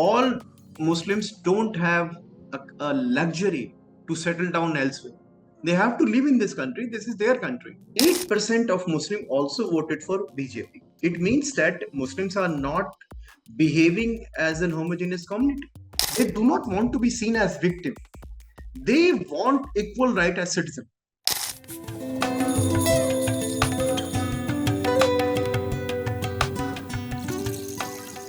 all Muslims don't have a luxury to settle down elsewhere. They have to live in this country. This is their country. 8% of Muslims also voted for BJP. It means that Muslims are not behaving as an homogeneous community. They do not want to be seen as victims. They want equal right as citizens.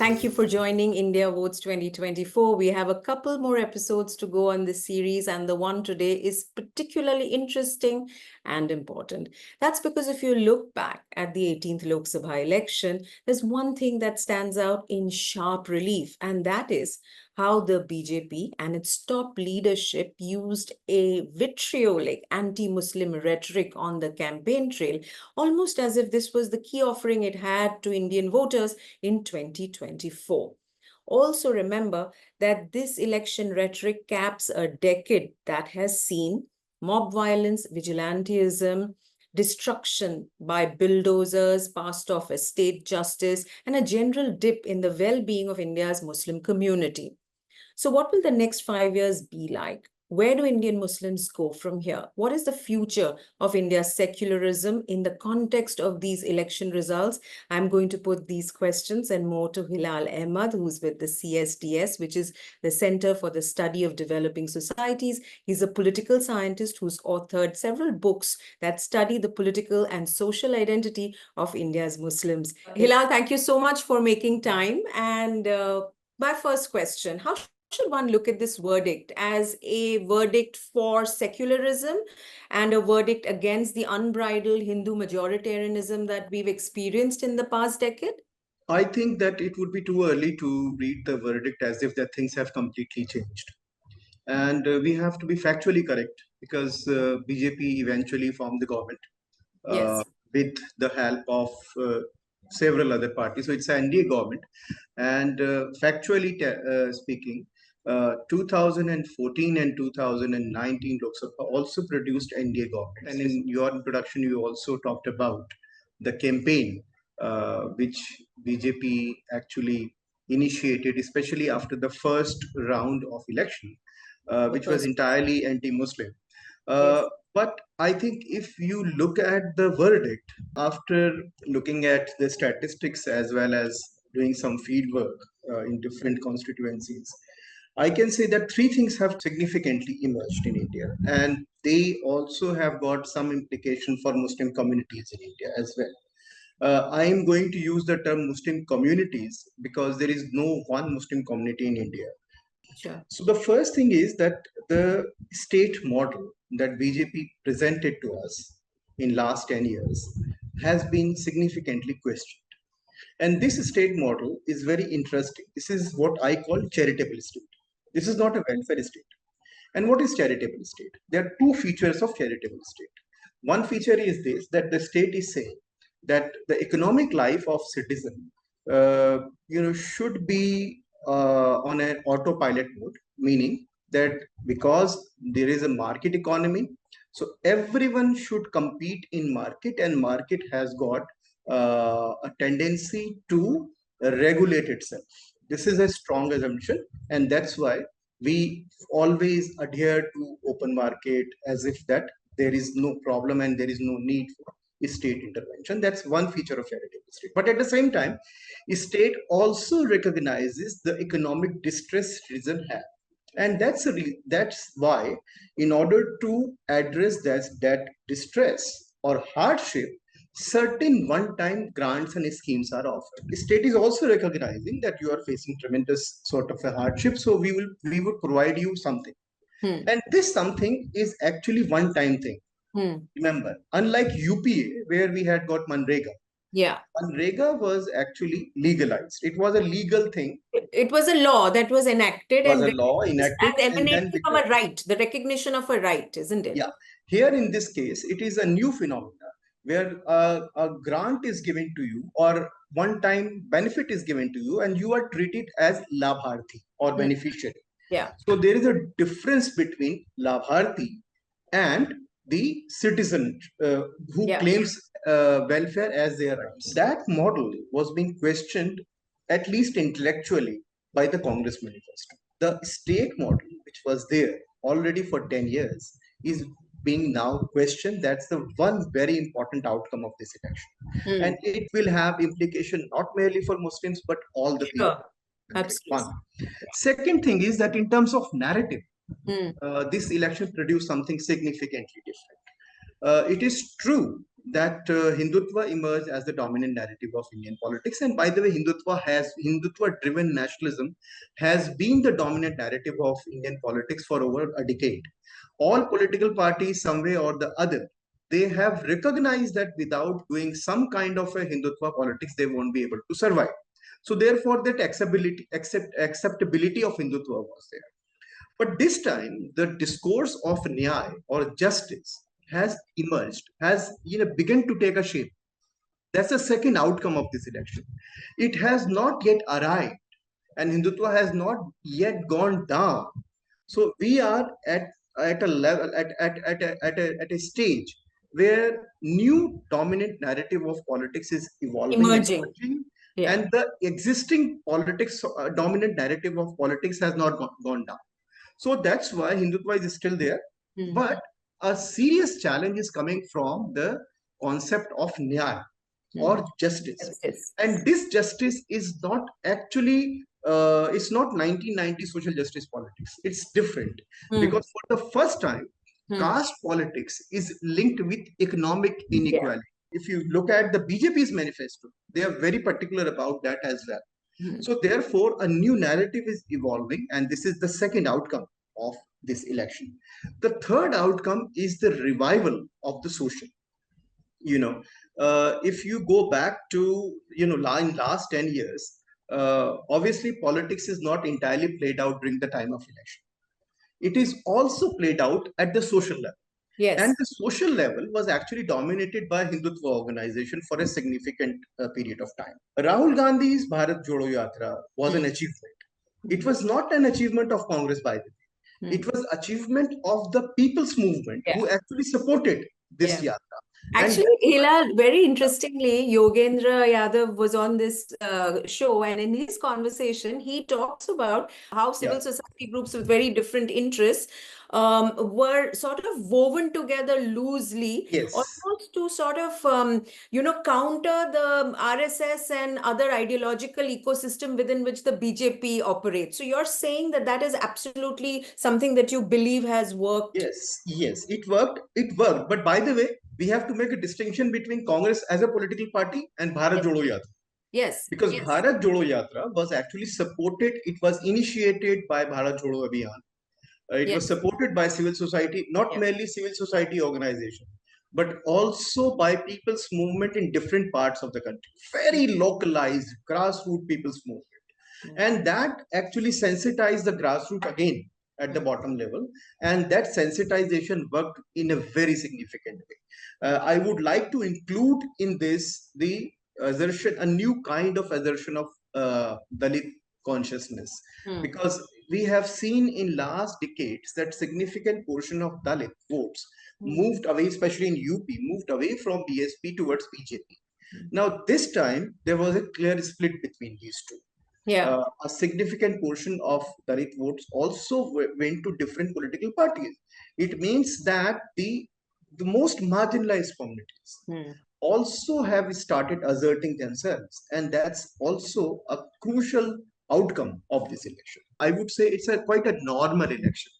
Thank you for joining India Votes 2024. We have a couple more episodes to go on this series, and the one today is particularly interesting and important. That's because if you look back at the 18th Lok Sabha election, there's one thing that stands out in sharp relief, and that is how the BJP and its top leadership used a vitriolic anti-Muslim rhetoric on the campaign trail, almost as if this was the key offering it had to Indian voters in 2024. Also remember that this election rhetoric caps a decade that has seen mob violence, vigilantism, destruction by bulldozers passed off as state justice, and a general dip in the well-being of India's Muslim community. So what will the next 5 years be like? Where do Indian Muslims go from here? What is the future of India's secularism in the context of these election results? I'm going to put these questions and more to Hilal Ahmed, who's with the CSDS, which is the Center for the Study of Developing Societies. He's a political scientist who's authored several books that study the political and social identity of India's Muslims. Hilal, thank you so much for making time. And my first question, how should one look at this verdict? As a verdict for secularism and a verdict against the unbridled Hindu majoritarianism that we've experienced in the past decade? I think that it would be too early to read the verdict as if that things have completely changed. And we have to be factually correct because BJP eventually formed the government with the help of several other parties. So it's an NDA government. And factually speaking, 2014 and 2019 Lok Sabha also produced NDA government. And in your introduction, you also talked about the campaign which BJP actually initiated, especially after the first round of election, which was entirely anti-Muslim. But I think if you look at the verdict, after looking at the statistics as well as doing some field work in different constituencies, I can say that three things have significantly emerged in India, and they also have got some implication for Muslim communities in India as well. I am going to use the term Muslim communities because there is no one Muslim community in India. Sure. So the first thing is that the state model that BJP presented to us in last 10 years has been significantly questioned. And this state model is very interesting. This is what I call charitable state. This is not a welfare state. And what is charitable state? There are two features of charitable state. One feature is this, that the state is saying that the economic life of citizen should be on an autopilot mode, meaning that because there is a market economy, so everyone should compete in market, and market has got a tendency to regulate itself. This is a strong assumption, and that's why we always adhere to open market as if that there is no problem and there is no need for state intervention. That's one feature of charitable state. But at the same time, state also recognizes the economic distress citizens have. And that's why, in order to address that distress or hardship, certain one-time grants and schemes are offered. The state is also recognizing that you are facing tremendous sort of a hardship, so we would provide you something. And this something is actually one-time thing. Remember, unlike UPA, where we had got Manrega. Yeah. Manrega was actually legalized. It was a legal thing. It was a law that was enacted. It was a law enacted. And emanating from a right, the recognition of a right, isn't it? Yeah. Here in this case, it is a new phenomenon where a grant is given to you or one-time benefit is given to you and you are treated as labharthi or beneficiary. Yeah. So there is a difference between labharthi and the citizen who claims welfare as their rights. That model was being questioned, at least intellectually, by the Congress manifesto. The state model, which was there already for 10 years, is being now questioned. That's the one very important outcome of this election. And it will have implication not merely for Muslims, but all the people. Sure. Absolutely. One. Second thing is that in terms of narrative, Mm. this election produced something significantly different. It is true that Hindutva emerged as the dominant narrative of Indian politics. And by the way, Hindutva-driven nationalism has been the dominant narrative of Indian politics for over a decade. All political parties, some way or the other, they have recognized that without doing some kind of a Hindutva politics, they won't be able to survive. So therefore, that acceptability of Hindutva was there. But this time, the discourse of Nyaya or justice has emerged, has begun to take a shape. That's the second outcome of this election. It has not yet arrived, and Hindutva has not yet gone down. So we are at a level, at a stage where new dominant narrative of politics is evolving and Emerging. emerging, Yeah. and the existing politics dominant narrative of politics has not gone down. So that's why Hindutva is still there. But a serious challenge is coming from the concept of Nyaya or justice. And this justice is not actually, it's not 1990 social justice politics. It's different. Because for the first time, caste politics is linked with economic inequality. If you look at the BJP's manifesto, they are very particular about that as well. So therefore, a new narrative is evolving, and this is the second outcome of this election. The third outcome is the revival of the social. If you go back to, in last 10 years, obviously politics is not entirely played out during the time of election. It is also played out at the social level. Yes. And the social level was actually dominated by Hindutva organization for a significant period of time. Rahul Gandhi's Bharat Jodo Yatra was an achievement. It was not an achievement of Congress, by the way. It was achievement of the people's movement who actually supported this yatra. Actually, Hilal, very interestingly, Yogendra Yadav was on this show, and in his conversation, he talks about how civil society groups with very different interests were sort of woven together loosely, almost to sort of, counter the RSS and other ideological ecosystem within which the BJP operates. So you're saying that that is absolutely something that you believe has worked? Yes, it worked. It worked. But by the way, we have to make a distinction between Congress as a political party and Bharat Jodo Yatra. Yes. Because Bharat Jodo Yatra was actually supported, it was initiated by Bharat Jodo Abhiyan. It was supported by civil society, not merely civil society organization, but also by people's movement in different parts of the country. Very localized, grassroots people's movement. And that actually sensitized the grassroots again at the bottom level. And that sensitization worked in a very significant way. I would like to include in this the assertion, a new kind of assertion of Dalit consciousness, because we have seen in last decades that significant portion of Dalit votes moved away, especially in UP, moved away from BSP towards BJP. Now, this time, there was a clear split between these two. A significant portion of Dalit votes also went to different political parties. It means that the most marginalized communities also have started asserting themselves, and that's also a crucial outcome of this election. I would say it's quite a normal election.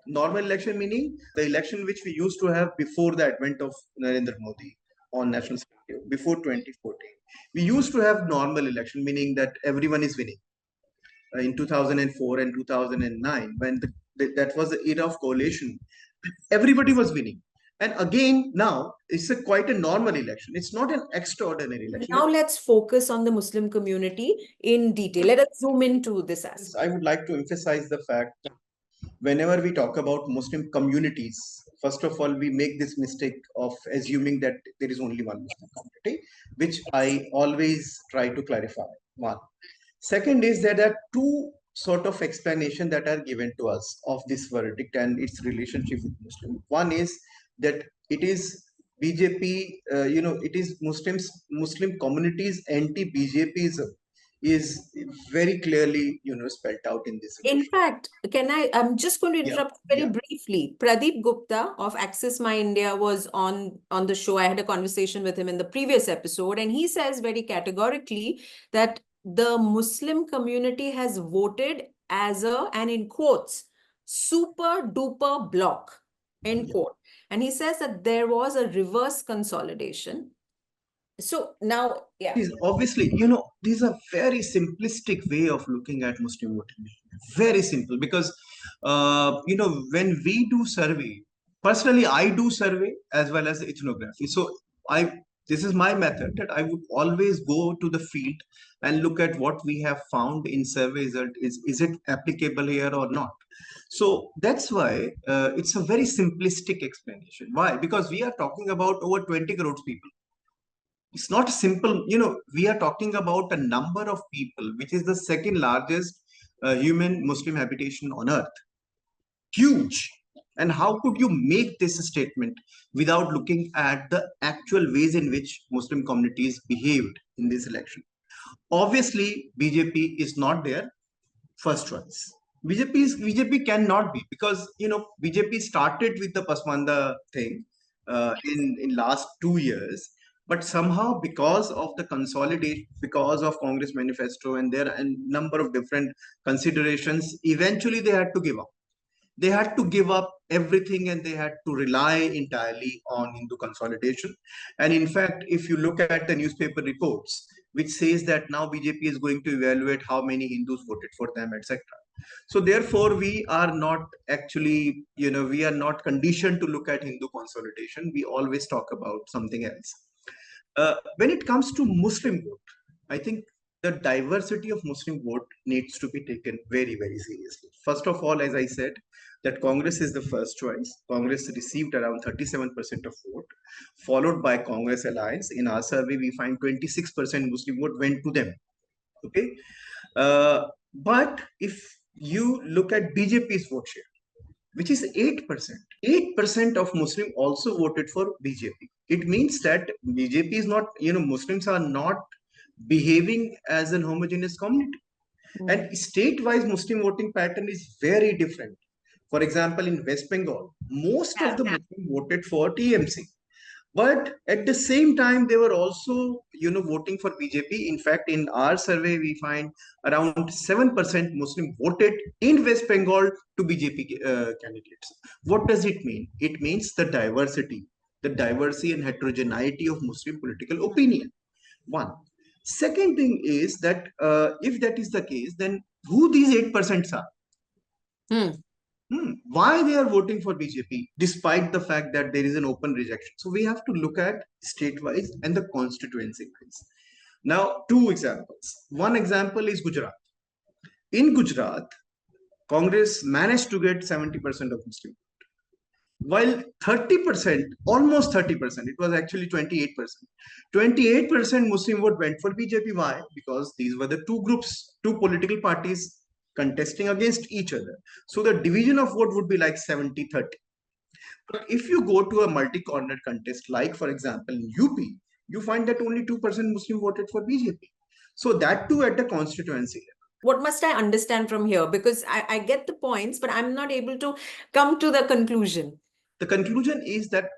Normal election meaning the election which we used to have before the advent of Narendra Modi on national scale, before 2014. We used to have normal election, meaning that everyone is winning. In 2004 and 2009, when that was the era of coalition, everybody was winning. And again, now it's quite a normal election. It's not an extraordinary election. Now let's focus on the Muslim community in detail. Let us zoom into this aspect. I would like to emphasize the fact that whenever we talk about Muslim communities, first of all, we make this mistake of assuming that there is only one Muslim community, which I always try to clarify. One. Second is that there are two sort of explanation that are given to us of this verdict and its relationship with Muslim. One is that it is BJP, it is Muslim communities anti-BJPism is very clearly, spelled out in this In resolution. fact, I'm just going to Yeah, interrupt very yeah. briefly. Pradeep Gupta of Access My India was on the show. I had a conversation with him in the previous episode, and he says very categorically that the Muslim community has voted as and in quotes, super duper block, end Yeah. quote. And he says that there was a reverse consolidation. So now, yeah. These obviously, these are very simplistic way of looking at Muslim voting. Very simple because, when we do survey, personally, I do survey as well as ethnography. So this is my method that I would always go to the field and look at what we have found in survey result. Is it applicable here or not? So that's why it's a very simplistic explanation. Why? Because we are talking about over 20 crores people. It's not simple. We are talking about a number of people, which is the second largest human Muslim habitation on earth. Huge. And how could you make this statement without looking at the actual ways in which Muslim communities behaved in this election? Obviously, BJP is not there first choice. BJP cannot be, because BJP started with the Pasmanda thing in last 2 years, but somehow because of the consolidation, because of Congress manifesto, and there are a number of different considerations, eventually they had to give up. They had to give up everything and they had to rely entirely on Hindu consolidation. And in fact, if you look at the newspaper reports, which says that now BJP is going to evaluate how many Hindus voted for them, etc. So therefore, we are not actually, we are not conditioned to look at Hindu consolidation. We always talk about something else. When it comes to Muslim vote, I think the diversity of Muslim vote needs to be taken very, very seriously. First of all, as I said, that Congress is the first choice. Congress received around 37% of vote, followed by Congress Alliance. In our survey, we find 26% Muslim vote went to them. Okay. But if you look at BJP's vote share, which is 8%. 8% of Muslim also voted for BJP. It means that BJP is not, Muslims are not behaving as an homogeneous community. And state-wise Muslim voting pattern is very different. For example, in West Bengal, most of the Muslims voted for TMC. But at the same time, they were also, voting for BJP. In fact, in our survey, we find around 7% Muslim voted in West Bengal to BJP candidates. What does it mean? It means the diversity and heterogeneity of Muslim political opinion. One. Second thing is that if that is the case, then who these 8% are? Why they are voting for BJP despite the fact that there is an open rejection? So we have to look at state-wise and the constituency-wise. Now, two examples. One example is Gujarat. In Gujarat, Congress managed to get 70% of Muslim, while 30%, almost 30%, it was actually 28%. 28% Muslim vote went for BJP. Why? Because these were the two groups, two political parties contesting against each other. So the division of vote would be like 70-30. But if you go to a multi-corner contest, like for example in UP, you find that only 2% Muslim voted for BJP. So that too at the constituency level. What must I understand from here? Because I get the points, but I'm not able to come to the conclusion. The conclusion is that,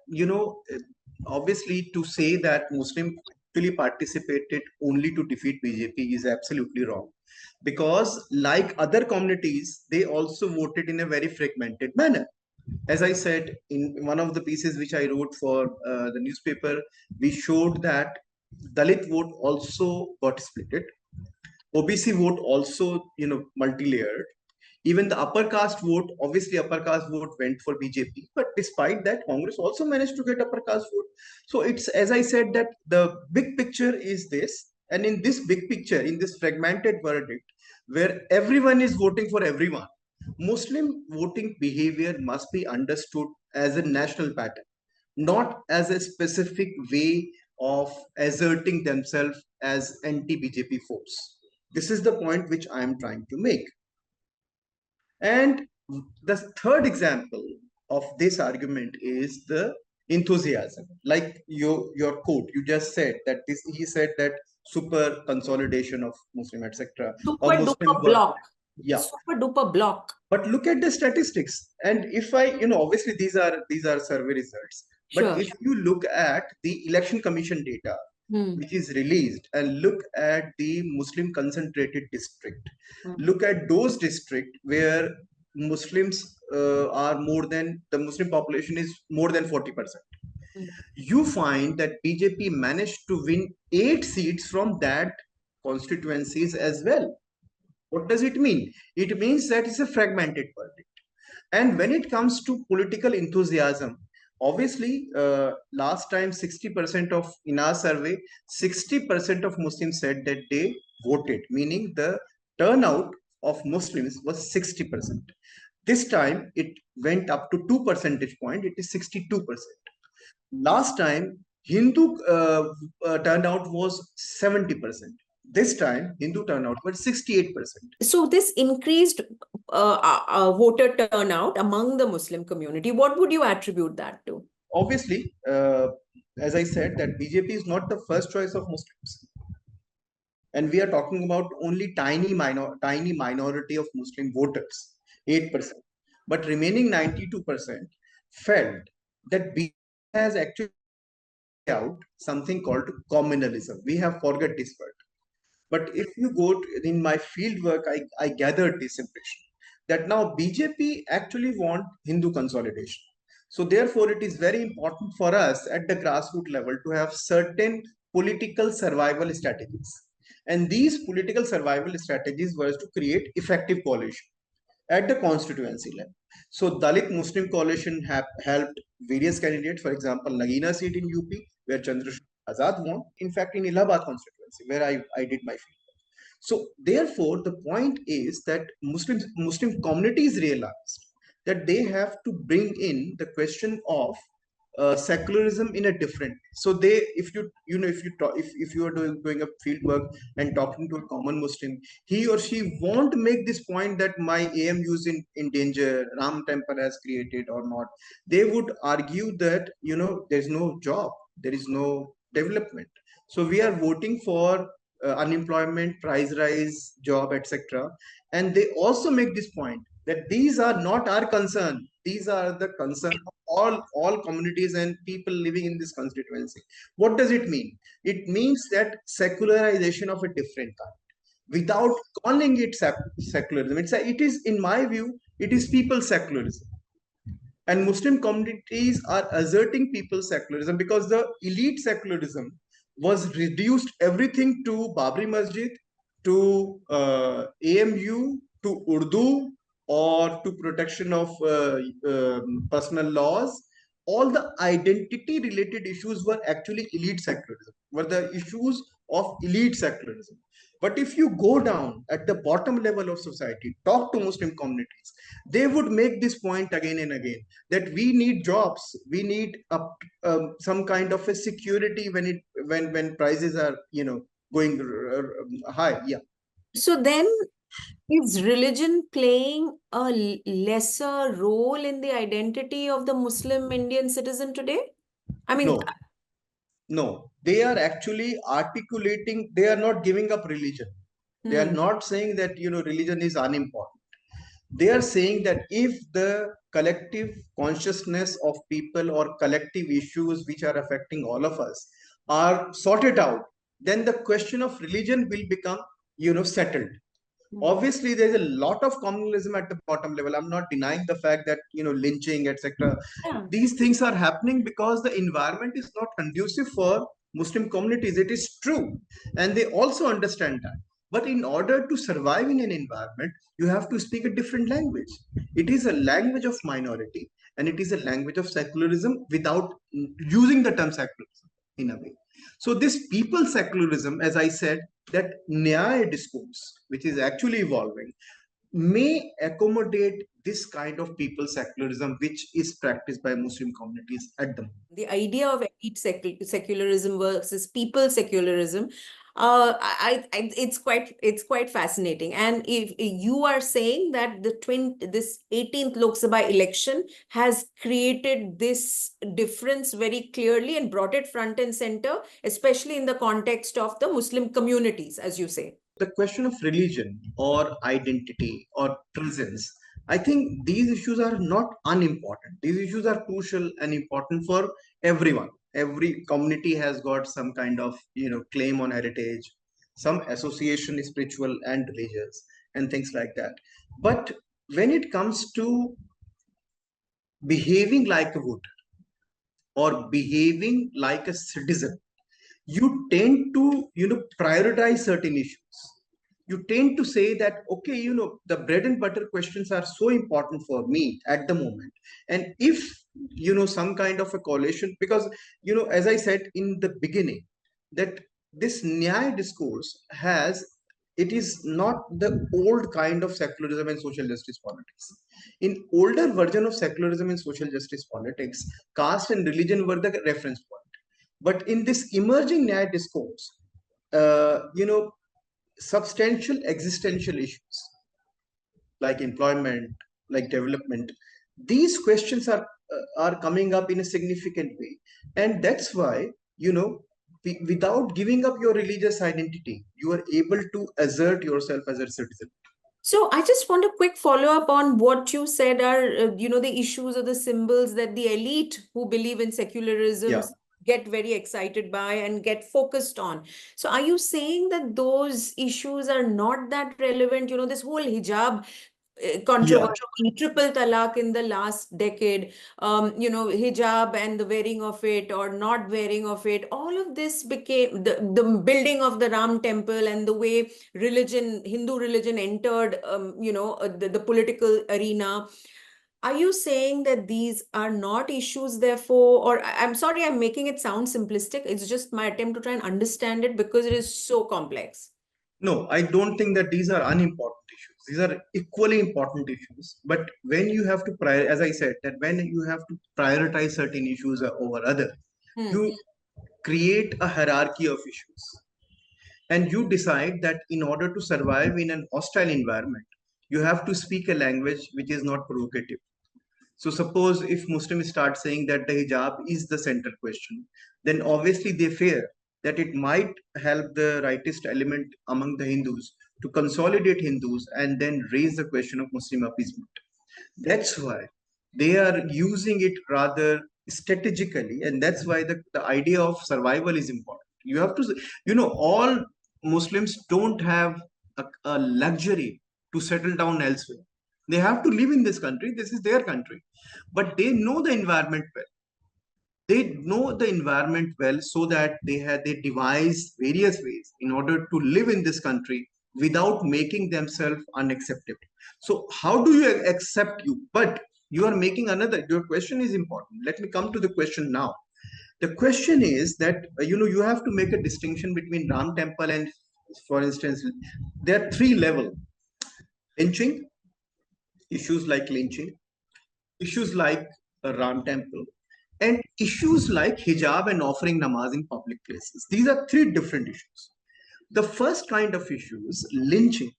obviously to say that Muslim actually participated only to defeat BJP is absolutely wrong. Because like other communities, they also voted in a very fragmented manner. As I said, in one of the pieces which I wrote for the newspaper, we showed that Dalit vote also got split. OBC vote also, multi-layered. Even the upper caste vote, obviously upper caste vote went for BJP, but despite that, Congress also managed to get upper caste vote. So it's, as I said, that the big picture is this, and in this big picture, in this fragmented verdict, where everyone is voting for everyone, Muslim voting behavior must be understood as a national pattern, not as a specific way of asserting themselves as anti-BJP force. This is the point which I am trying to make. And the third example of this argument is the enthusiasm. Like your quote, you just said that this. He said that super consolidation of Muslim, etc. or Super Muslim duper world. block. Yeah. Super duper block. But look at the statistics, and if I, obviously these are survey results. But Sure. if you look at the election commission data, Hmm. which is released, and look at the Muslim concentrated district, Hmm. look at those district where Muslims are more than the Muslim population is more than 40%. Hmm. You find that BJP managed to win 8 seats from that constituencies as well. What does it mean? It means that it's a fragmented verdict. And when it comes to political enthusiasm, obviously, last time 60% of, in our survey, 60% of Muslims said that they voted, meaning the turnout of Muslims was 60%. This time it went up to 2 percentage point, it is 62%. Last time, Hindu turnout was 70%. This time, Hindu turnout was 68%. So this increased voter turnout among the Muslim community, what would you attribute that to? Obviously, as I said, that BJP is not the first choice of Muslims, and we are talking about only tiny minority of Muslim voters, 8%, but remaining 92% felt that BJP has actually out something called communalism. We have forgot this word. But if you go in my field work, I gathered this impression that now BJP actually want Hindu consolidation. So therefore, it is very important for us at the grassroots level to have certain political survival strategies. And these political survival strategies was to create effective coalition at the constituency level. So Dalit Muslim Coalition have helped various candidates. For example, Nagina seat in UP, where Chandrasekhar Azad won. In fact, in Allahabad constituency, where I did my field. So therefore, the point is that Muslim communities realized that they have to bring in the question of secularism in a different way. So they, if you talk, if you are doing a field work and talking to a common Muslim, he or she won't make this point that my AMU is in danger, Ram temple has created or not. They would argue that there's no job, there is no development. So we are voting for unemployment, price rise, job, etc. And they also make this point that these are not our concern. These are the concern of all communities and people living in this constituency. What does it mean? It means that secularization of a different kind, without calling it secularism. It is, in my view, it is people secularism. And Muslim communities are asserting people's secularism because the elite secularism was reduced everything to Babri Masjid, to AMU, to Urdu, or to protection of personal laws. All the identity related issues were actually elite secularism, were the issues of elite secularism. But if you go down at the bottom level of society, talk to Muslim communities, they would make this point again and again that we need jobs, we need some kind of a security when prices are going high. Yeah. So then, is religion playing a lesser role in the identity of the Muslim Indian citizen today? I mean, No, no, they are actually articulating, they are not giving up religion. They are not saying that religion is unimportant. They are saying that if the collective consciousness of people or collective issues which are affecting all of us are sorted out, then the question of religion will become settled. Obviously, there's a lot of communalism at the bottom level. I'm not denying the fact that lynching, etc. yeah. These things are happening because the environment is not conducive for Muslim communities. It is true, and they also understand that. But in order to survive in an environment, you have to speak a different language. It is a language of minority, and it is a language of secularism without using the term secularism in a way. So this people secularism, as I said, that Nyaya discourse, which is actually evolving, may accommodate this kind of people secularism, which is practiced by Muslim communities at the moment. The idea of elite secularism versus people secularism, It's quite fascinating. And if you are saying that this 18th Lok Sabha election has created this difference very clearly and brought it front and center, especially in the context of the Muslim communities, as you say. The question of religion or identity or presence, I think these issues are not unimportant. These issues are crucial and important for everyone. Every community has got some kind of claim on heritage, some association spiritual and religious and things like that. But when it comes to behaving like a voter or behaving like a citizen, you tend to prioritize certain issues. You tend to say that, okay, the bread and butter questions are so important for me at the moment. And if some kind of a coalition, because as I said in the beginning, that this nyaya discourse has, it is not the old kind of secularism and social justice politics. In older version of secularism and social justice politics, caste and religion were the reference point. But in this emerging nyaya discourse, substantial existential issues like employment, like development, these questions are coming up in a significant way. And that's why, without giving up your religious identity, you are able to assert yourself as a citizen. So I just want a quick follow-up on what you said are, the issues or the symbols that the elite who believe in secularism Yeah. get very excited by and get focused on. So are you saying that those issues are not that relevant? This whole hijab Yeah. controversy, triple talaq in the last decade, hijab and the wearing of it or not wearing of it, all of this became the building of the Ram temple and the way Hindu religion entered, the political arena. Are you saying that these are not issues, therefore, or I'm sorry, I'm making it sound simplistic. It's just my attempt to try and understand it because it is so complex. No, I don't think that these are unimportant issues. These are equally important issues. But when you have to as I said, that when you have to prioritize certain issues over other, you create a hierarchy of issues. And you decide that in order to survive in an hostile environment, you have to speak a language which is not provocative. So suppose if Muslims start saying that the hijab is the central question, then obviously they fear that it might help the rightist element among the Hindus to consolidate Hindus and then raise the question of Muslim appeasement. That's why they are using it rather strategically, and that's why the idea of survival is important. You have to, all Muslims don't have a luxury to settle down elsewhere. They have to live in this country. This is their country. But they know the environment well. They know the environment well, so that they devise various ways in order to live in this country without making themselves unacceptable. So how do you accept you? But you are making another, your question is important. Let me come to the question now. The question is that you have to make a distinction between Ram temple and, for instance, there are three levels: lynching, issues like lynching, issues like a Ram temple, and issues like hijab and offering namaz in public places. These are three different issues. The first kind of issues, lynching,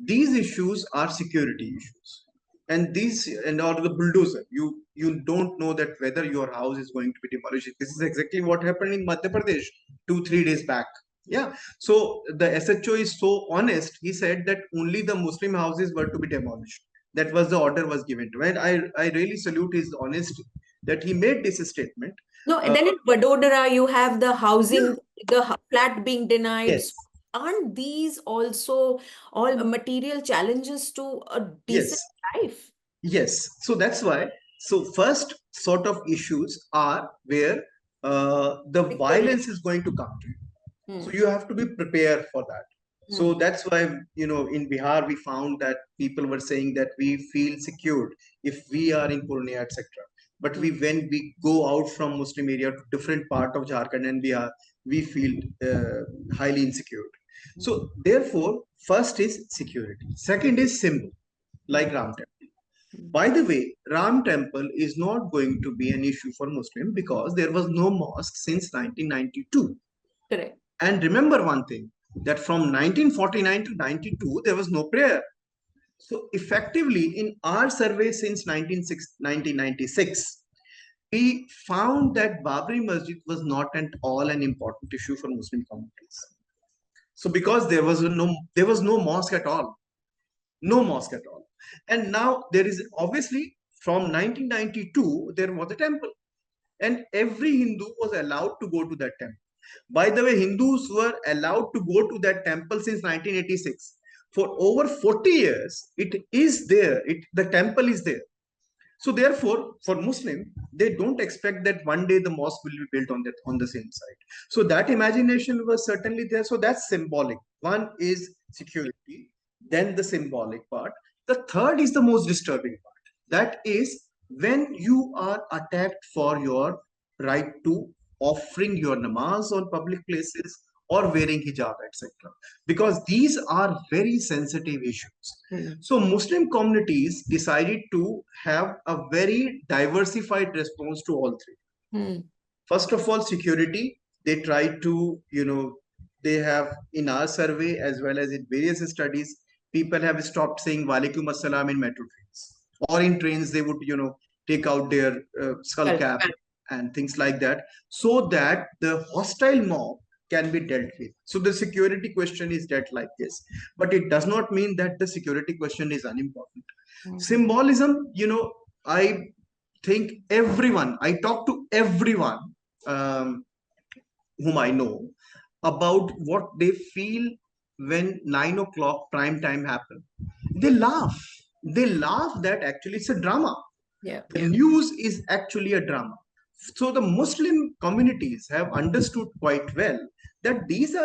these issues are security issues. And these, and or the bulldozer, you don't know that whether your house is going to be demolished. This is exactly what happened in Madhya Pradesh 2-3 days back. Yeah. So the SHO is so honest. He said that only the Muslim houses were to be demolished. That was the order was given to. And I really salute his honesty that he made this statement. No, and then in Vadodara, you have the Yeah. housing, flat being denied. So Yes. aren't these also all material challenges to a decent Yes. life? Yes. So that's why. So first sort of issues are where the Security. violence is going to come to you. So Hmm. you have to be prepared for that. So Hmm. that's why, in Bihar, we found that people were saying that we feel secured if we are in Purnia, etc. But Hmm. when we go out from Muslim area to different part of Jharkhand and Bihar, we feel highly insecure. So therefore, first is security. Second is symbol, like Ram Temple. Hmm. By the way, Ram Temple is not going to be an issue for Muslim because there was no mosque since 1992. Correct. And remember one thing, that from 1949 to 92, there was no prayer. So effectively, in our survey since 1996, we found that Babri Masjid was not at all an important issue for Muslim communities. So because there was no mosque at all, no mosque at all. And now there is obviously from 1992 there was a temple, and every Hindu was allowed to go to that temple. By the way, Hindus were allowed to go to that temple since 1986. For over 40 years, it is there. The temple is there. So therefore, for Muslim, they don't expect that one day the mosque will be built on the same site. So that imagination was certainly there. So that's symbolic. One is security, then the symbolic part. The third is the most disturbing part. That is when you are attacked for your right to offering your namaz on public places or wearing hijab, etc. Because these are very sensitive issues. So Muslim communities decided to have a very diversified response to all three. First of all, security. They try to, they have in our survey as well as in various studies, people have stopped saying Walaikum Assalam in metro trains. Or in trains, they would, take out their skull cap and things like that, so that the hostile mob can be dealt with. So the security question is dealt like this, but it does not mean that the security question is unimportant. Symbolism, I think I talk to everyone whom I know about what they feel when 9 o'clock prime time happen. They laugh. They laugh that actually it's a drama. The news is actually a drama. So the Muslim communities have understood quite well that these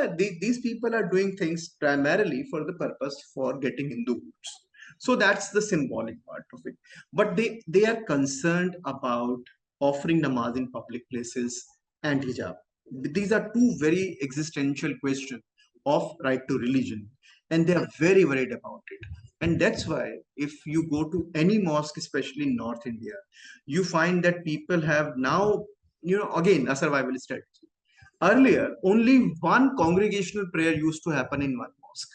people are doing things primarily for the purpose for getting Hindu votes. So that's the symbolic part of it. But they are concerned about offering namaz in public places and hijab. These are two very existential questions of right to religion, and they are very worried about it. And that's why if you go to any mosque, especially in North India, you find that people have now, again, a survival strategy. Earlier, only one congregational prayer used to happen in one mosque.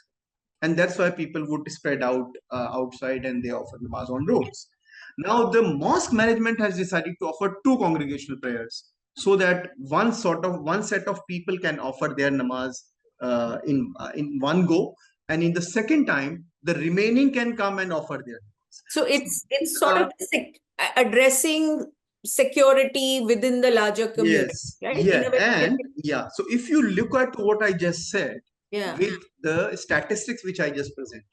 And that's why people would spread out outside and they offer namaz on roads. Now, the mosque management has decided to offer two congregational prayers so that one set of people can offer their namaz in one go, and in the second time the remaining can come and offer their namaz. So it's sort of addressing security within the larger community, right? Yeah. So if you look at what I just said, with the statistics which I just presented,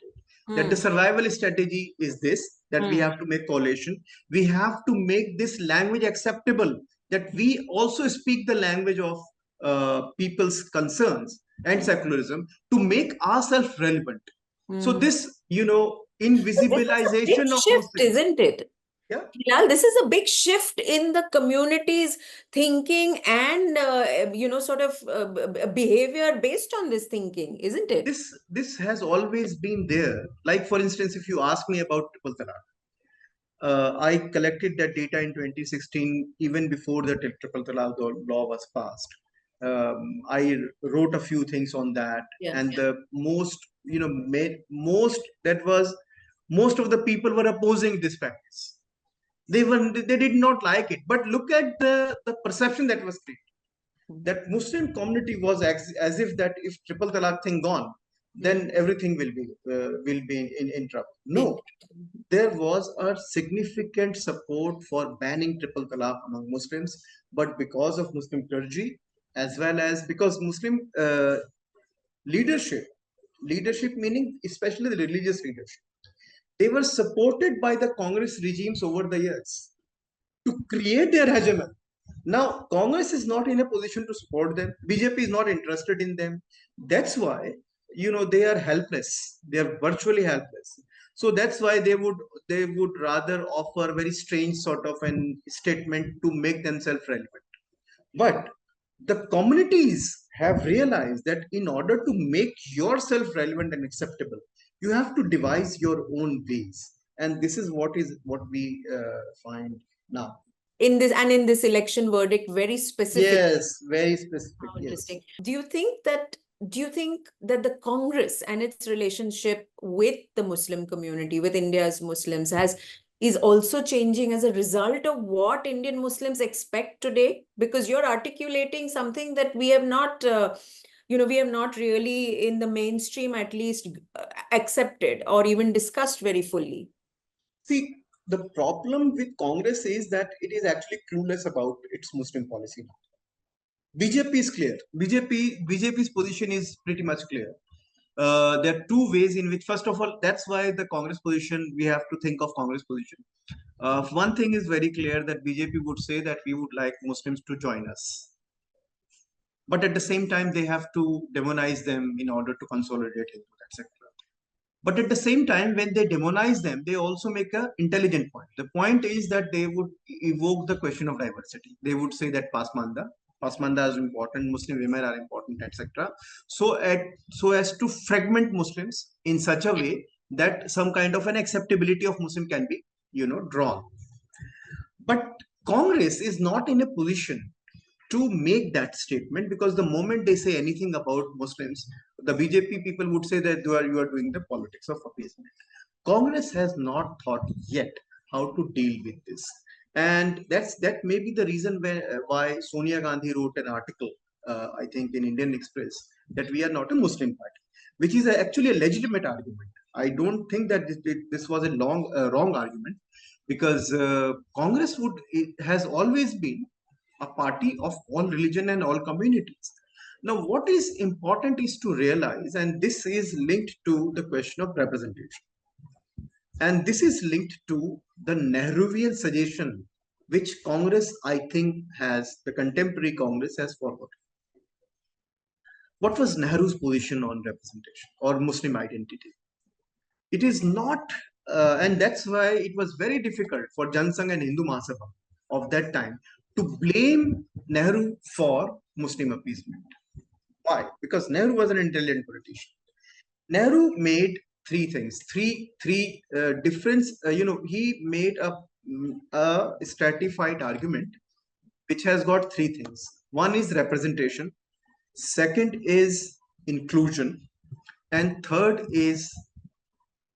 that the survival strategy is this, that we have to make coalition. We have to make this language acceptable, that we also speak the language of people's concerns and secularism to make ourselves relevant. So this, invisibilization of shift, Muslims, isn't it? Yeah. Hilal, this is a big shift in the community's thinking and sort of behavior based on this thinking, isn't it? This has always been there. Like for instance, if you ask me about triple talaq, I collected that data in 2016, even before the triple talaq law was passed. I wrote a few things on that, and the most, most of the people were opposing this practice. They did not like it. But look at the perception that was created. That Muslim community was as if that if triple talaq thing gone, then everything will be in trouble. No, there was a significant support for banning triple talaq among Muslims, but because of Muslim clergy, as well as because Muslim leadership meaning especially the religious leadership, they were supported by the Congress regimes over the years to create their hegemony. Now, Congress is not in a position to support them. BJP is not interested in them. That's why, they are helpless. They are virtually helpless. So that's why they would rather offer very strange sort of an statement to make themselves relevant. But the communities have realized that in order to make yourself relevant and acceptable, you have to devise your own ways. And this is what we find now. in this election verdict, very specific. Yes, very specific. How Yes. interesting. Do you think that the Congress and its relationship with the Muslim community, with India's Muslims, is also changing as a result of what Indian Muslims expect today? Because you're articulating something that we have not, we have not really in the mainstream at least accepted or even discussed very fully. See, the problem with Congress is that it is actually clueless about its Muslim policy. BJP is clear. BJP's position is pretty much clear. There are two ways in which, first of all, that's why the Congress position, we have to think of Congress position. One thing is very clear that BJP would say that we would like Muslims to join us. But at the same time, they have to demonize them in order to consolidate Hindu, etc. But at the same time, when they demonize them, they also make an intelligent point. The point is that they would evoke the question of diversity. They would say that Pasmanda is important, Muslim women are important, etc. So as to fragment Muslims in such a way that some kind of an acceptability of Muslim can be, drawn. But Congress is not in a position to make that statement, because the moment they say anything about Muslims, the BJP people would say that you are doing the politics of appeasement. Congress has not thought yet how to deal with this, and that may be the reason why Sonia Gandhi wrote an article, I think in Indian Express, that we are not a Muslim party, which is actually a legitimate argument. I don't think that this was a wrong argument, because Congress has always been a party of all religion and all communities. Now, what is important is to realize, and this is linked to the question of representation, and this is linked to the Nehruvian suggestion, which Congress, I think, the contemporary Congress has forwarded. What was Nehru's position on representation or Muslim identity? It is not, and that's why it was very difficult for Jansangh and Hindu Mahasabha of that time to blame Nehru for Muslim appeasement. Why? Because Nehru was an intelligent politician. Nehru made three things, three difference. He made a stratified argument which has got three things. One is representation, second is inclusion, and third is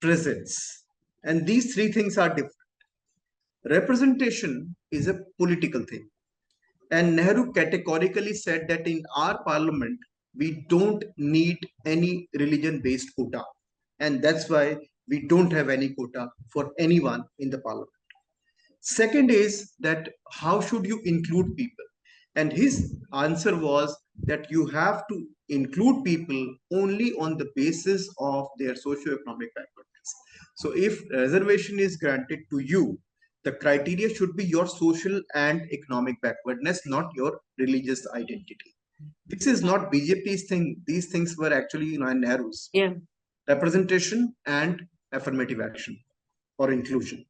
presence. And these three things are different. Representation is a political thing. And Nehru categorically said that in our parliament, we don't need any religion-based quota. And that's why we don't have any quota for anyone in the parliament. Second is that how should you include people? And his answer was that you have to include people only on the basis of their socio-economic backwardness. So if reservation is granted to you, the criteria should be your social and economic backwardness, not your religious identity. This is not BJP's thing. These things were actually Nehru's. Yeah. Representation and affirmative action or inclusion.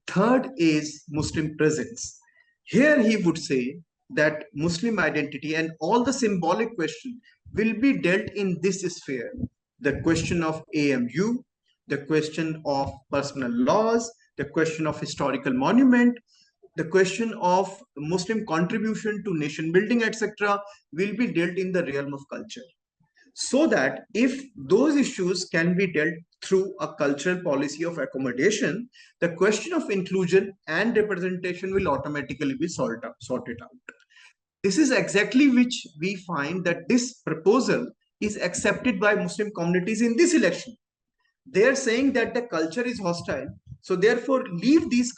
Third is Muslim presence. Here he would say that Muslim identity and all the symbolic question will be dealt in this sphere. The question of AMU, the question of personal laws, the question of historical monument, the question of Muslim contribution to nation building, etc., will be dealt in the realm of culture. So that if those issues can be dealt through a cultural policy of accommodation, the question of inclusion and representation will automatically be sorted out. This is exactly which we find that this proposal is accepted by Muslim communities in this election. They are saying that the culture is hostile, so therefore leave these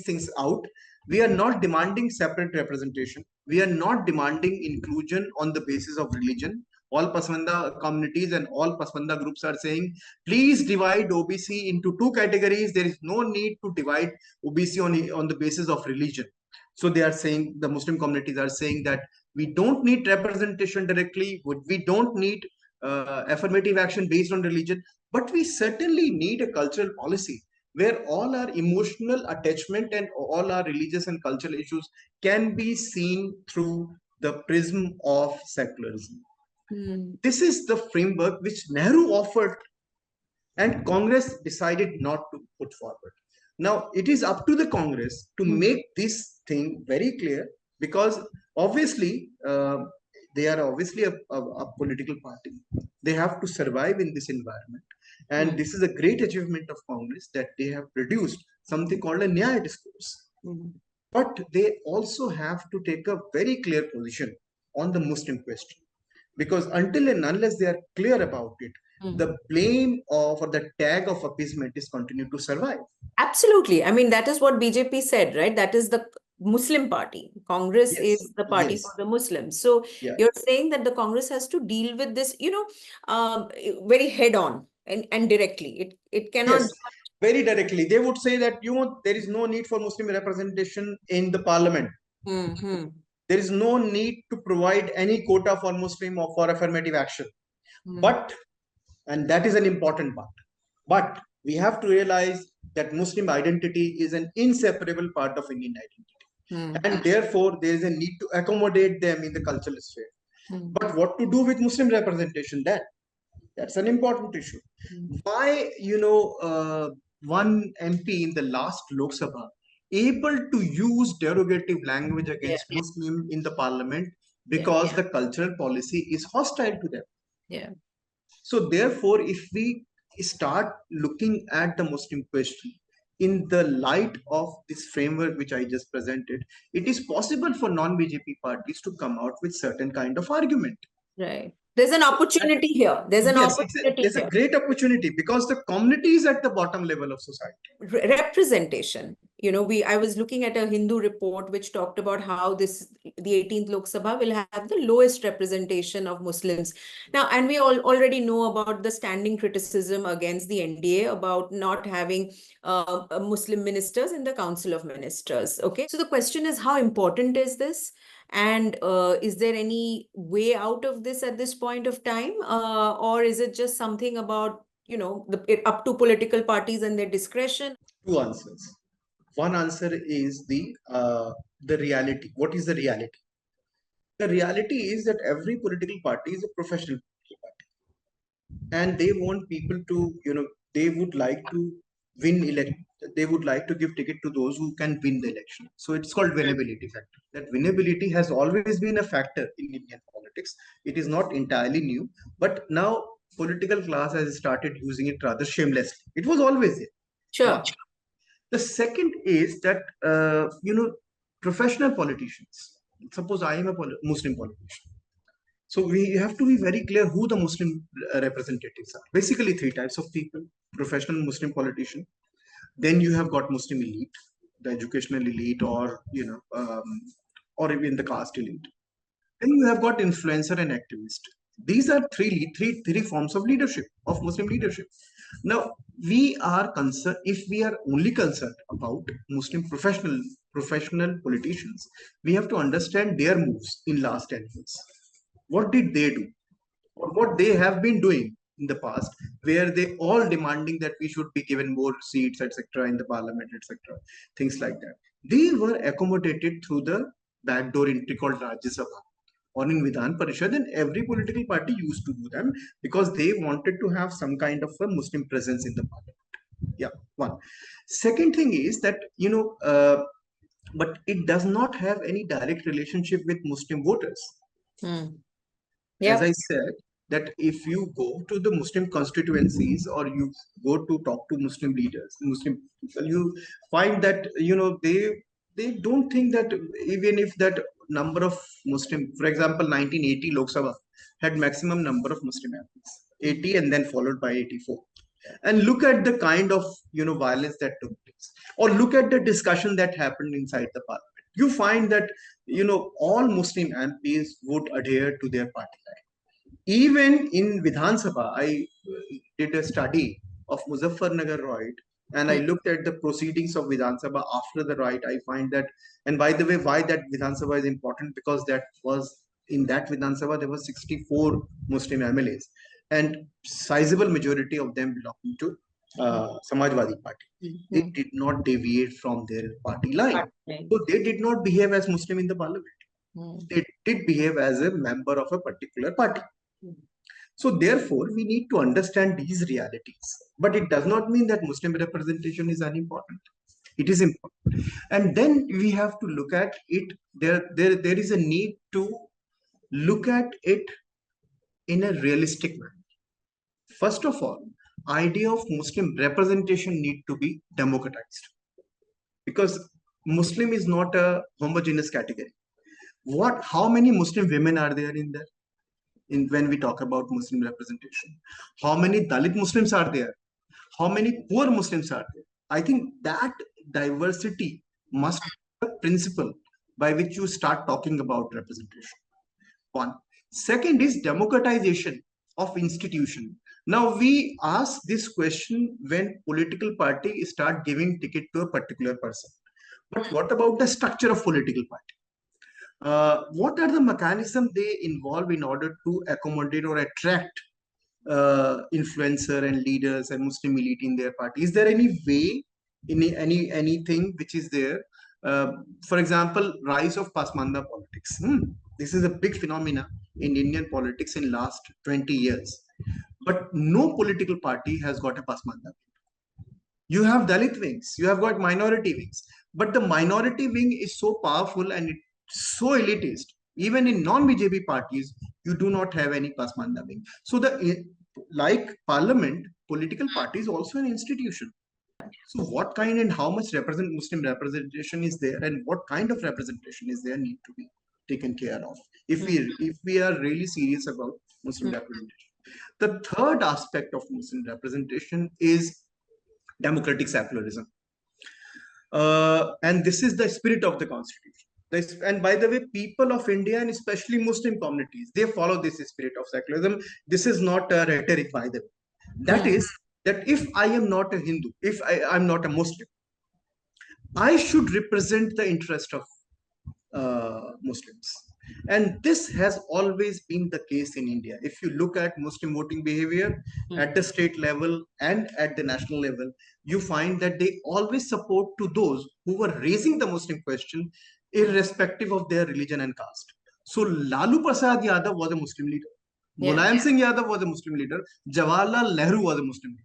things out. We are not demanding separate representation. We are not demanding inclusion on the basis of religion. All Pasmanda communities and all Pasmanda groups are saying, please divide OBC into two categories. There is no need to divide OBC on the basis of religion. So they are saying, the Muslim communities are saying that we don't need representation directly. We don't need affirmative action based on religion, but we certainly need a cultural policy where all our emotional attachment and all our religious and cultural issues can be seen through the prism of secularism. This is the framework which Nehru offered and Congress decided not to put forward. Now, it is up to the Congress to make this thing very clear, because obviously they are obviously a political party. They have to survive in this environment. And this is a great achievement of Congress, that they have produced something called a Nyaya discourse. But they also have to take a very clear position on the Muslim question. Because until and unless they are clear about it, the blame of or the tag of appeasement is continued to survive. Absolutely. I mean, that is what BJP said, right? That is the Muslim party. Congress Yes, is the party yes, for the Muslims. So yeah, you're saying that the Congress has to deal with this, very head on and directly. It cannot. yes. Very directly, they would say that there is no need for Muslim representation in the parliament. Mm-hmm. There is no need to provide any quota for Muslim or for affirmative action. But, and that is an important part, but we have to realize that Muslim identity is an inseparable part of Indian identity. And therefore, there is a need to accommodate them in the cultural sphere. But what to do with Muslim representation then? That's an important issue. Why, one MP in the last Lok Sabha able to use derogative language Yeah. against Muslim in the parliament Yeah. because the cultural policy is hostile to them. Yeah. So therefore, if we start looking at the Muslim question in the light of this framework which I just presented, it is possible for non-BJP parties to come out with certain kind of argument. Right. There's an opportunity here. There's an Yes, opportunity there's a here. great opportunity because the community is at the bottom level of society. Representation. I was looking at a Hindu report which talked about how the 18th Lok Sabha will have the lowest representation of Muslims. Now, and we all already know about the standing criticism against the NDA about not having Muslim ministers in the Council of Ministers. Okay. So the question is, how important is this? And is there any way out of this at this point of time? Or is it just something about up to political parties and their discretion? Two answers. One answer is the reality. What is the reality? The reality is that every political party is a professional political party, and they want people to, they would like to win elect. They would like to give ticket to those who can win the election. So it's called winnability factor. That winnability has always been a factor in Indian politics. It is not entirely new, but now political class has started using it rather shamelessly. It was always there. Sure. One. The second is that, professional politicians, suppose I am a Muslim politician. So we have to be very clear who the Muslim representatives are. Basically, three types of people: professional Muslim politician. Then you have got Muslim elite, the educational elite, or even the caste elite. Then you have got influencer and activist. These are three forms of leadership, of Muslim leadership. Now, we are concerned, if we are only concerned about Muslim professional politicians, we have to understand their moves in last 10 years. What did they do? Or what they have been doing in the past, where they all demanding that we should be given more seats, etc., in the parliament, etc., things like that. They were accommodated through the backdoor entry called Rajya Sabha or in Vidhan Parishad, and every political party used to do them because they wanted to have some kind of a Muslim presence in the parliament. Yeah, one. Second thing is that, but it does not have any direct relationship with Muslim voters. As I said, that if you go to the Muslim constituencies or you go to talk to Muslim leaders, Muslim people, you find that they don't think that even if that number of Muslim, for example, 1980 Lok Sabha had maximum number of Muslim MPs, 80 and then followed by 84. And look at the kind of violence that took place, or look at the discussion that happened inside the parliament. You find that all Muslim MPs would adhere to their party line. Even in Vidhan Sabha, I did a study of Muzaffarnagar riot, and I looked at the proceedings of Vidhan Sabha after the riot. I find that, and by the way, why that Vidhan Sabha is important, because that was in that Vidhan Sabha there were 64 Muslim MLAs, and sizable majority of them belonging to Samajwadi Party. They did not deviate from their party line, so they did not behave as Muslim in the parliament. They did behave as a member of a particular party. So therefore, we need to understand these realities. But it does not mean that Muslim representation is unimportant. It is important. And then we have to look at it. There is a need to look at it in a realistic manner. First of all, idea of Muslim representation need to be democratized, because Muslim is not a homogeneous category. How many Muslim women are there in there? When we talk about Muslim representation, how many Dalit Muslims are there? How many poor Muslims are there? I think that diversity must be a principle by which you start talking about representation. One. Second is democratization of institution. Now we ask this question when political party start giving ticket to a particular person. But what about the structure of political party? What are the mechanisms they involve in order to accommodate or attract influencer and leaders and Muslim elite in their party? Is there any way, anything which is there? Uh, for example, rise of Pasmanda politics. This is a big phenomena in Indian politics in last 20 years. But no political party has got a Pasmanda. You have Dalit wings, you have got minority wings, but the minority wing is so powerful and it's so elitist. Even in non-BJP parties, you do not have any Pasmanda wing. So like parliament, political party is also an institution. So what kind and how much Muslim representation is there, and what kind of representation is there need to be taken care of if we are really serious about Muslim representation. The third aspect of Muslim representation is democratic secularism. And this is the spirit of the constitution. And by the way, people of India and especially Muslim communities, they follow this spirit of secularism. This is not a rhetoric, by the way. That is that if I am not a Hindu, if I'm not a Muslim, I should represent the interest of Muslims. And this has always been the case in India. If you look at Muslim voting behavior at the state level and at the national level, you find that they always support to those who were raising the Muslim question, irrespective of their religion and caste. So Lalu Prasad Yadav was a Muslim leader. Mulayam Singh Yadav was a Muslim leader. Jawaharlal Nehru was a Muslim leader.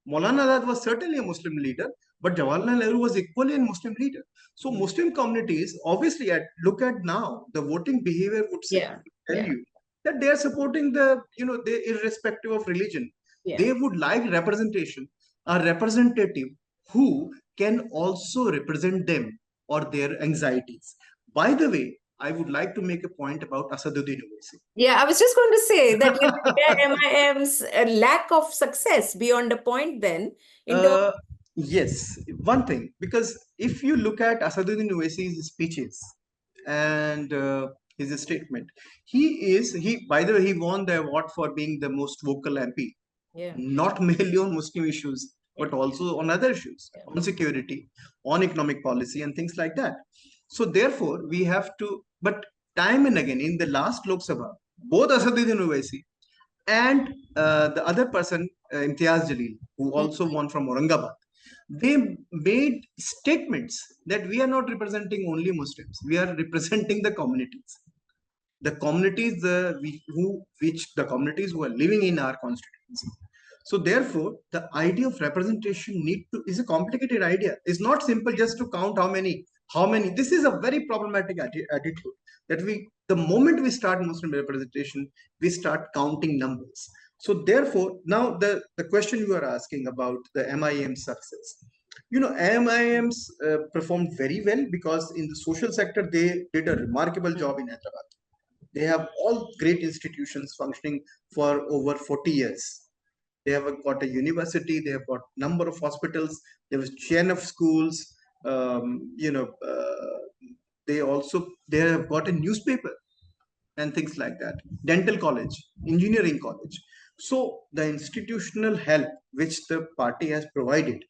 Maulana Azad was certainly a Muslim leader, but Jawaharlal Nehru was equally a Muslim leader. So Muslim communities, obviously, look at now, the voting behavior would tell you that they are supporting they irrespective of religion. They would like representation, a representative who can also represent them or their anxieties. By the way, I would like to make a point about Asaduddin Owaisi. Yeah, I was just going to say that MIM's lack of success beyond a point then. Yes, one thing, because if you look at Asaduddin Owaisi's speeches and his statement, by the way, he won the award for being the most vocal MP, not merely on Muslim issues, but also on other issues, on security, on economic policy and things like that. So therefore, we have to, but time and again, in the last Lok Sabha, both Asaduddin Owaisi and the other person, Imtiaz Jalil, who also won from Aurangabad, they made statements that we are not representing only Muslims, we are representing the communities. The communities, the communities who are living in our constituency. So therefore, the idea of representation is a complicated idea. It's not simple just to count how many. This is a very problematic attitude that the moment we start Muslim representation, we start counting numbers. So therefore, now the question you are asking about the MIM success. MIMs performed very well because in the social sector, they did a remarkable job in Hyderabad. They have all great institutions functioning for over 40 years. They have got a university, they have got number of hospitals, there was chain of schools, they have got a newspaper and things like that, dental college, engineering college. So the institutional help which the party has provided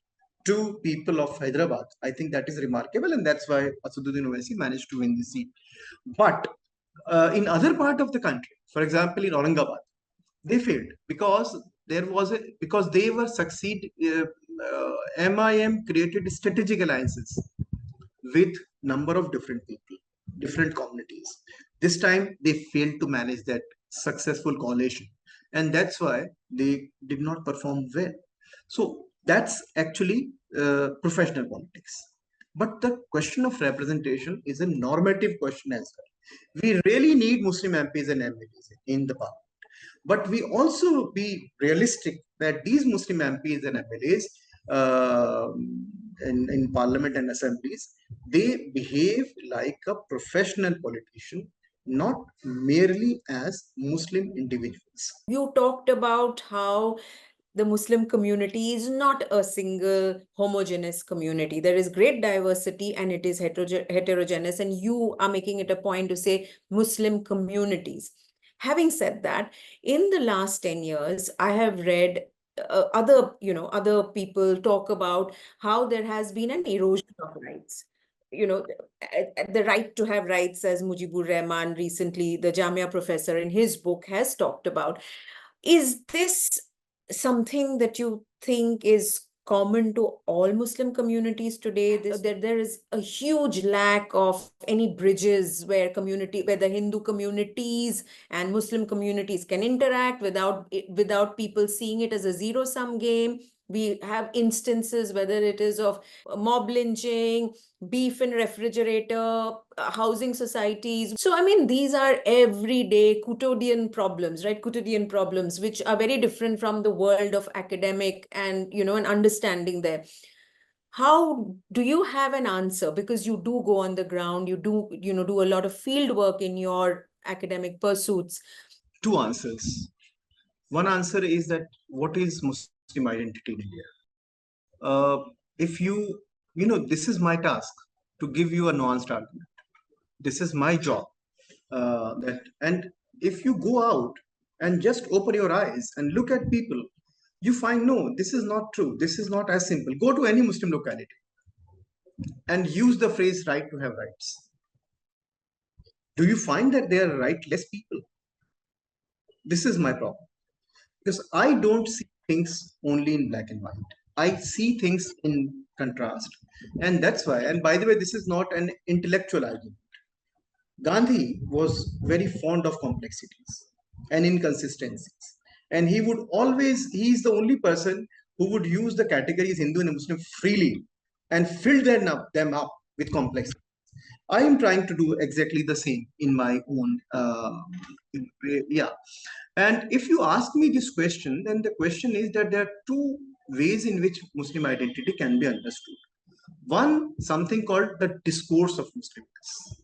to people of Hyderabad, I think that is remarkable, and that's why Asaduddin Owaisi managed to win the seat. But in other part of the country, for example, in Aurangabad, they failed because they were succeed. MIM created strategic alliances with number of different people, different communities. This time they failed to manage that successful coalition, and that's why they did not perform well. So that's actually professional politics. But the question of representation is a normative question as well. We really need Muslim MPs and MLAs in the parliament. But we also be realistic that these Muslim MPs and MLAs in parliament and assemblies, they behave like a professional politician, not merely as Muslim individuals. You talked about how the Muslim community is not a single homogeneous community. There is great diversity and it is heterogeneous, and you are making it a point to say Muslim communities. Having said that, in the last 10 years, I have read other people talk about how there has been an erosion of rights. The right to have rights, as Mujibur Rahman recently, the Jamia professor in his book, has talked about. Is this something that you think is common to all Muslim communities today? That there is a huge lack of any bridges where the Hindu communities and Muslim communities can interact without people seeing it as a zero-sum game. We have instances, whether it is of mob lynching, beef in refrigerator, housing societies. So, I mean, these are everyday quotidian problems, right? Quotidian problems, which are very different from the world of academic and, an understanding there. How do you have an answer? Because you do go on the ground, you do a lot of field work in your academic pursuits. Two answers. One answer is that what is Muslim identity in India? If this is my task to give you a nuanced argument. This is my job. And if you go out and just open your eyes and look at people, you find no, this is not true. This is not as simple. Go to any Muslim locality and use the phrase right to have rights. Do you find that they are rightless people? This is my problem. Because I don't see things only in black and white. I see things in contrast. And that's why, and by the way, this is not an intellectual argument. Gandhi was very fond of complexities and inconsistencies. And he's the only person who would use the categories Hindu and Muslim freely and fill them up with complexity. I am trying to do exactly the same in my own, yeah. And if you ask me this question, then the question is that there are two ways in which Muslim identity can be understood. One, something called the discourse of Muslimness.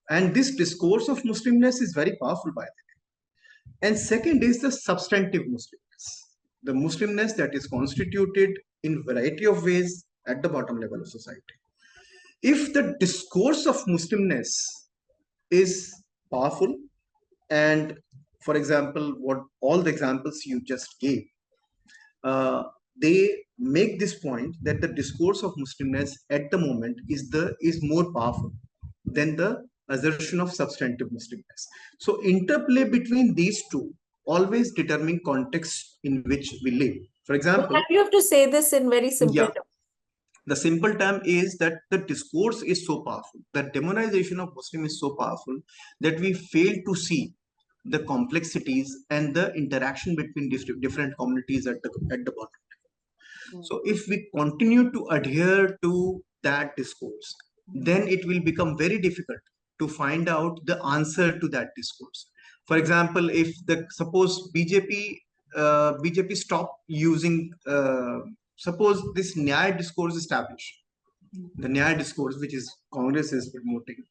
And this discourse of Muslimness is very powerful, by the way. And second is the substantive Muslimness, the Muslimness that is constituted in variety of ways at the bottom level of society. If the discourse of Muslimness is powerful, and for example, what all the examples you just gave, they make this point that the discourse of Muslimness at the moment is more powerful than the assertion of substantive Muslimness. So interplay between these two always determine context in which we live. For example, you have to say this in very simple terms. The simple term is that the discourse is so powerful, the demonization of Muslim is so powerful that we fail to see the complexities and the interaction between different communities at the bottom. So if we continue to adhere to that discourse, then it will become very difficult to find out the answer to that discourse. For example, if suppose BJP stop using, suppose this Nyaya discourse established, the Nyaya discourse which is Congress is promoting,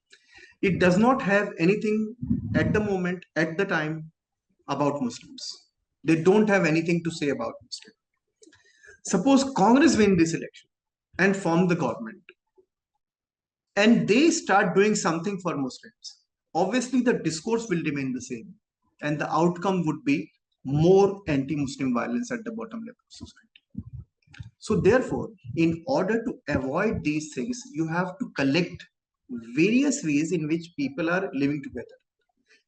it does not have anything at the moment, at the time, about Muslims. They don't have anything to say about Muslims. Suppose Congress win this election and form the government, and they start doing something for Muslims. Obviously, the discourse will remain the same, and the outcome would be more anti-Muslim violence at the bottom level of society. So therefore, in order to avoid these things, you have to collect various ways in which people are living together.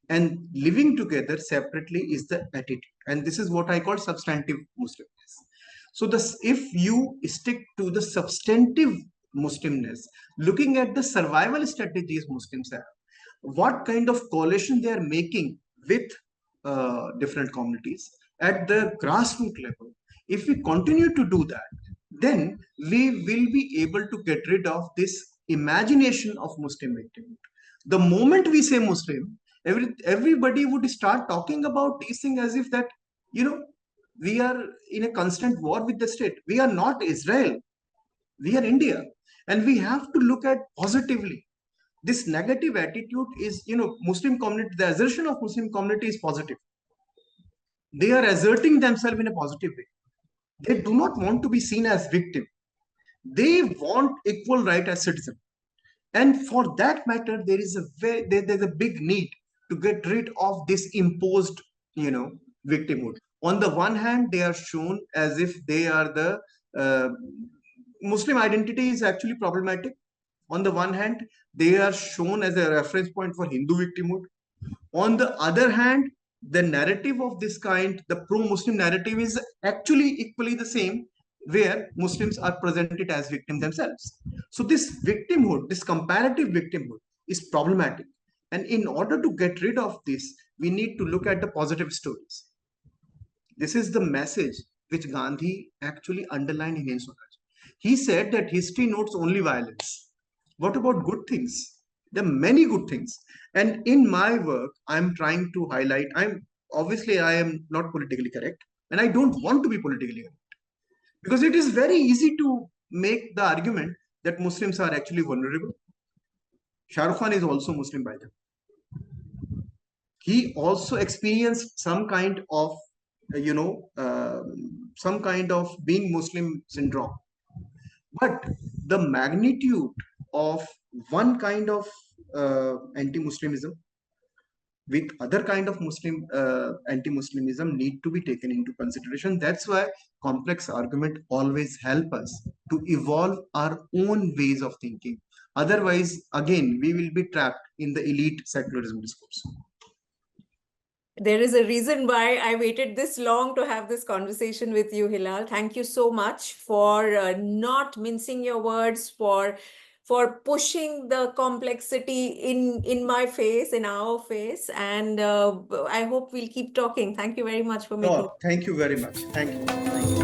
And living together separately is the attitude. And this is what I call substantive Muslimness. So if you stick to the substantive Muslimness, looking at the survival strategies Muslims have, what kind of coalition they are making with different communities at the grassroots level, if we continue to do that, then we will be able to get rid of this imagination of Muslim victimhood. The moment we say Muslim, everybody would start talking about these things as if that, you know, we are in a constant war with the state. We are not Israel. We are India. And we have to look at positively. This negative attitude is, Muslim community, the assertion of Muslim community is positive. They are asserting themselves in a positive way. They do not want to be seen as victim. They want equal right as citizen. And for that matter, there's a big need to get rid of this imposed, victimhood. On the one hand, they are shown as if they are the uh, Muslim identity is actually problematic. On the one hand, they are shown as a reference point for Hindu victimhood. On the other hand, the narrative of this kind, the pro-Muslim narrative, is actually equally the same, where Muslims are presented as victims themselves. So this victimhood, this comparative victimhood, is problematic. And in order to get rid of this, we need to look at the positive stories. This is the message which Gandhi actually underlined in his Swaraj. He said that history notes only violence. What about good things? There are many good things. And in my work, I'm trying to highlight, I am not politically correct, and I don't want to be politically correct. Because it is very easy to make the argument that Muslims are actually vulnerable. Shah Rukh Khan is also Muslim, by the way. He also experienced some kind of, some kind of being Muslim syndrome. But the magnitude of one kind of anti-Muslimism with other kind of anti-Muslimism need to be taken into consideration. That's why complex argument always help us to evolve our own ways of thinking. Otherwise, again, we will be trapped in the elite secularism discourse. There is a reason why I waited this long to have this conversation with you, Hilal. Thank you so much for not mincing your words, for pushing the complexity in my face, in our face. And I hope we'll keep talking. Thank you very much for making. Oh, thank you very much. Thank you.